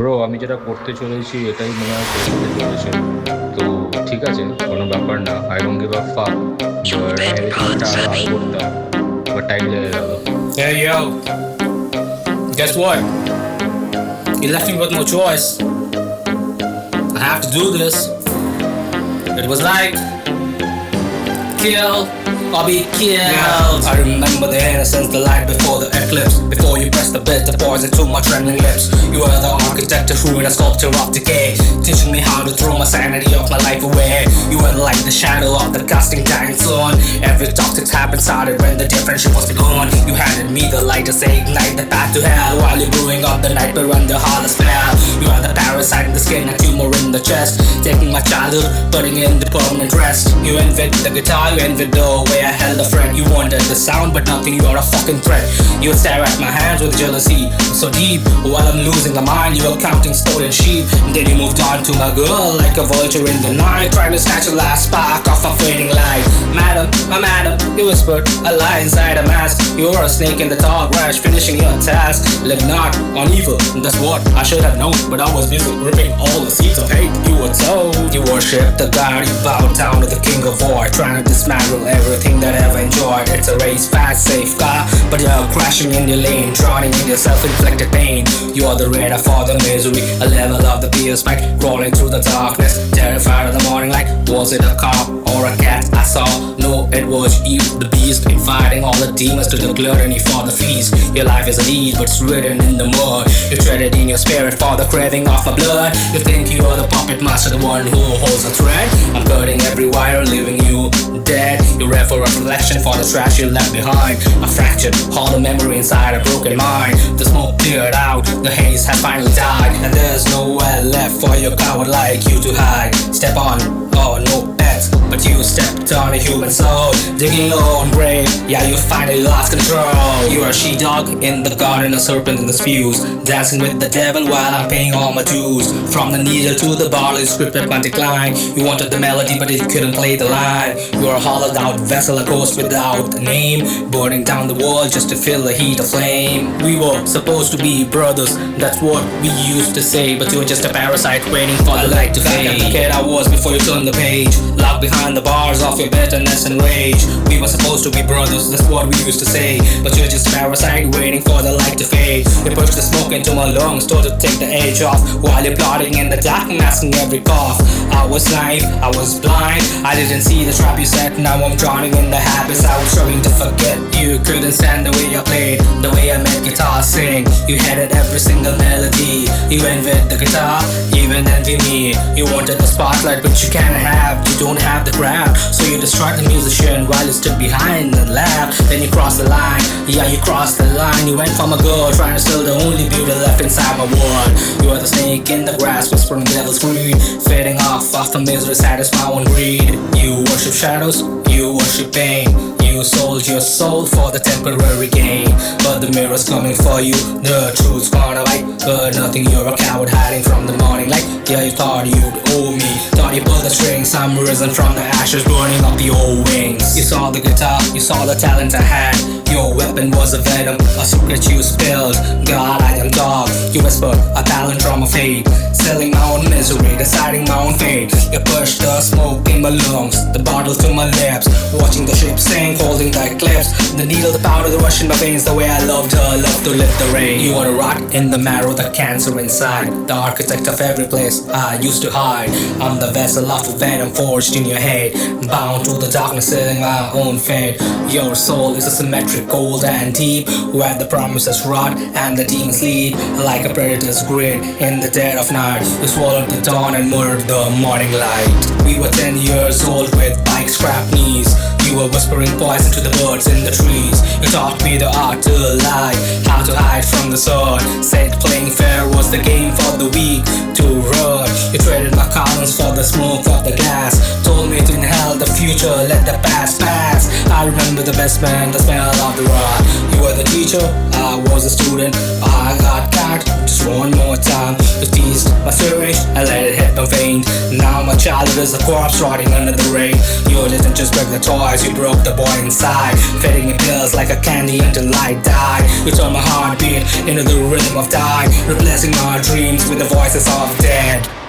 Bro, আমি যেটা করতে চলেছি এটাই মনে হয় শেষ হতে চলেছে। তো ঠিক আছে, কোনো ব্যাপার না। আই ডোন্ট গিভ আ ফাক। বাট আমি ভেবেছিলাম এটা আরো করতাম, বাট টাইম লেগে গেল। Hey yo, guess what? You left me with no choice. I have to do this. It was like kill or be killed. Yeah. I remember the innocence, the light before the eclipse. Before you press the bitter poison to my trembling lips. You were the architect of ruin, a sculptor of decay, teaching me how to throw my sanity of my life away. You were like the shadow of the casting dying sun. Every toxic habit started when the differential was begun. You handed me the light to say ignite the path to hell, while you're brewing up the nightmare under harvest spell. You are the parasite in the skin, a tumor in the chest, taking my childhood, putting in the permanent rest. You invented the guitar, you invented the way I held a fret. You wanted the sound, but nothing, you are a fucking threat. You would stare at my hands with jealousy so deep. While I'm losing my mind, you were counting stolen sheep. And then you moved on to my girl like a vulture in the night, trying to snatch the last spark off a fading light. Madam, my madam, you whispered a lie inside a mask. You were a snake in the dark rush, finishing your task. Live not on evil, that's what I should have known, but I was busy ripping all the seeds of hate you were told. You worship the god, you bowed down to the king of war, trying to dismantle everything that I ever enjoyed. It's a race, fast, safe car, but you're crashing in your lane, drowning in your self-inflicted pain. You're the radar for the misery, a level of the fear spike, crawling through the darkness, terrified of the morning light. Was it a cop or a cat I saw? No, it was you, the beast, inviting all the demons to the gluttony for the feast. Your life is a deed, but it's written in the mud. You tread in your spirit for the craving of my blood. You think you're the puppet master, the one who holds the thread. I'm cutting every wire, leaving you dead. You read for a reflection for the trash you left behind. I fractured all the memory inside a broken mind. The smoke cleared out, the haze had finally died, and there's nowhere left for your coward like you to hide. Step on, oh no pets, but you stepped on a human soul, digging your own grave. Yeah, you finally lost control. You're a she-dog in the garden, a serpent in the spews, dancing with the devil while I'm paying all my dues. From the needle to the bottle, you scripted my decline. You wanted the melody, but you couldn't play the line. You're a hollowed out vessel, a ghost without a name, burning down the world just to feel the heat of flame. We were supposed to be brothers, that's what we used to say, but you're just a parasite waiting for the light to fade. The kid I was before you turned the page, locked behind the bars of your bitterness and rage. We were supposed to be brothers, that's what we used to say, but you're just a parasite waiting for the light to fade. You pushed the smoke into my lungs, told to take the edge off, while you're plotting in the dark, masking every cough. I was naive, I was blind, I didn't see the trap you set. Now I'm drowning in the habits I was trying to forget. You couldn't stand the way I played, the way I made guitar sing. You hated every single melody. You envied the guitar, even envy me. You wanted the spotlight, but you can't have, you don't have the crowd. So you destroyed the musician while you stood behind and laughed. Then you crossed the line, yeah, you crossed the line. You went from a girl trying to steal the only beauty left inside my world. You are the snake in the grass, whispering devil's greed, fading off the misery, satisfy my own greed. You worship shadows, you worship pain. You sold your soul for the temporary gain, but the mirror's coming for you, the truth's gonna bite. But nothing, you're a coward hiding from the morning light. Yeah, you thought you'd owe me, thought you pulled the strings. I'm risen from the ashes, burning up the old wings. You saw the guitar, you saw the talent I had. Your weapon was a venom, a secret you spilled. God, I am dog, you whispered a talent from a fate, selling my own misery, deciding my own fate. You pushed the smoke in my lungs, the bottle to my lips, watching the ship sink, holding the eclipse. The needle, the powder, the rush in my veins, the way I loved her, love to lift the rain. You are a rot in the marrow, the cancer inside, the architect of every place I used to hide. I'm the vessel of venom forged in your head, bound to the darkness, sealing my own fate. Your soul is a symmetric, cold and deep, where the promises rot and the demons sleep. Like a predator's grid in the dead of night, you swallowed the dawn and murdered the morning light. We were 10 years old with bike scrap knees. You were whispering poison to the birds in the trees. You taught me the art to lie, how to hide from the sun. Said playing fair was the game for the weak to run. You traded my columns for the smoke of the gas, told me to inhale the future, let the past pass. I remember the best man, the smell of the rock. You were the teacher, I was a student. I got caught just one more time. You teased my syringe and let it hit my vein. Now my childhood as a corpse rotting under the rain. You didn't just break the toys, you broke the boy inside, fitting in pills like a candy until I die. You turn my heartbeat into the rhythm of time, replacing our dreams with the voices of dead.